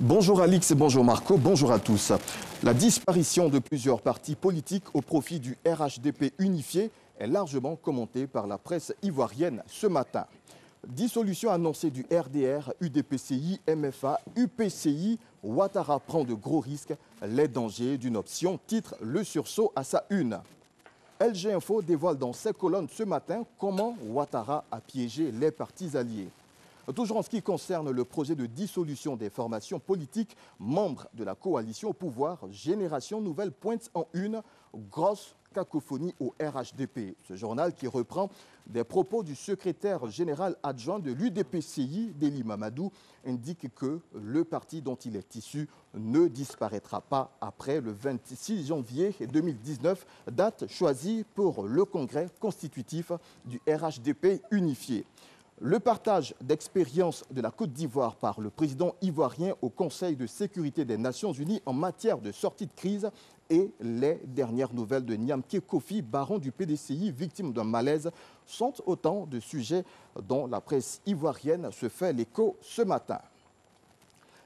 Bonjour Alix et bonjour Marco, bonjour à tous. La disparition de plusieurs partis politiques au profit du RHDP unifié est largement commentée par la presse ivoirienne ce matin. Dissolution annoncée du RDR, UDPCI, MFA, UPCI, Ouattara prend de gros risques, les dangers d'une option, titre Le Sursaut à sa une. LG Info dévoile dans ses colonnes ce matin comment Ouattara a piégé les partis alliés. Toujours en ce qui concerne le projet de dissolution des formations politiques, membres de la coalition au pouvoir, Génération Nouvelle pointe en une, grosse cacophonie au RHDP. Ce journal qui reprend des propos du secrétaire général adjoint de l'UDPCI, Deli Mamadou, indique que le parti dont il est issu ne disparaîtra pas après le 26 janvier 2019, date choisie pour le congrès constitutif du RHDP unifié. Le partage d'expérience de la Côte d'Ivoire par le président ivoirien au Conseil de sécurité des Nations Unies en matière de sortie de crise et les dernières nouvelles de Niamké Kofi, baron du PDCI, victime d'un malaise, sont autant de sujets dont la presse ivoirienne se fait l'écho ce matin.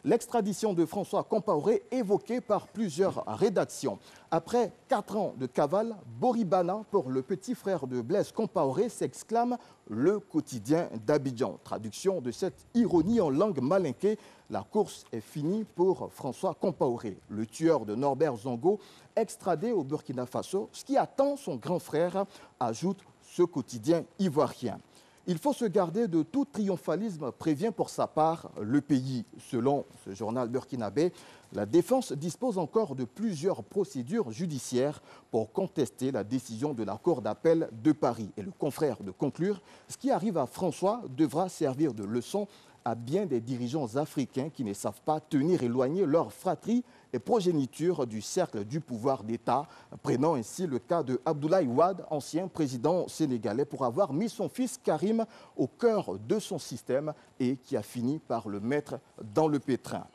L'extradition de François Compaoré évoquée par plusieurs rédactions. Après 4 ans de cavale, Boribana pour le petit frère de Blaise Compaoré s'exclame le quotidien d'Abidjan. Traduction de cette ironie en langue malinké, la course est finie pour François Compaoré, le tueur de Norbert Zongo, extradé au Burkina Faso. Ce qui attend son grand frère, ajoute ce quotidien ivoirien. Il faut se garder de tout triomphalisme, prévient pour sa part le pays. Selon ce journal burkinabé, la défense dispose encore de plusieurs procédures judiciaires pour contester la décision de la Cour d'appel de Paris. Et le confrère de conclure, ce qui arrive à François devra servir de leçon à bien des dirigeants africains qui ne savent pas tenir éloigné leur fratrie et progéniture du cercle du pouvoir d'État, prenant ainsi le cas de Abdoulaye Wade, ancien président sénégalais, pour avoir mis son fils Karim au cœur de son système et qui a fini par le mettre dans le pétrin.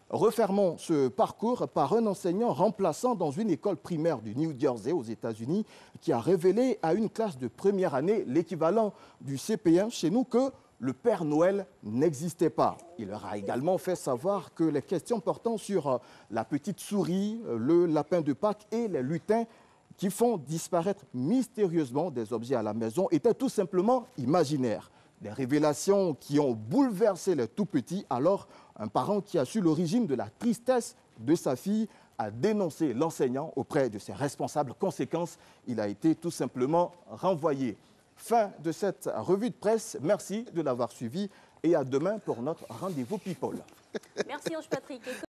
Refermons ce parcours par un enseignant remplaçant dans une école primaire du New Jersey aux États-Unis qui a révélé à une classe de première année, l'équivalent du CP1 chez nous, que le Père Noël n'existait pas. Il leur a également fait savoir que les questions portant sur la petite souris, le lapin de Pâques et les lutins qui font disparaître mystérieusement des objets à la maison étaient tout simplement imaginaires. Des révélations qui ont bouleversé les tout-petits. Alors, un parent qui a su l'origine de la tristesse de sa fille a dénoncé l'enseignant auprès de ses responsables. Conséquence, il a été tout simplement renvoyé. Fin de cette revue de presse. Merci de l'avoir suivi et à demain pour notre rendez-vous People. Merci Ange Patrick.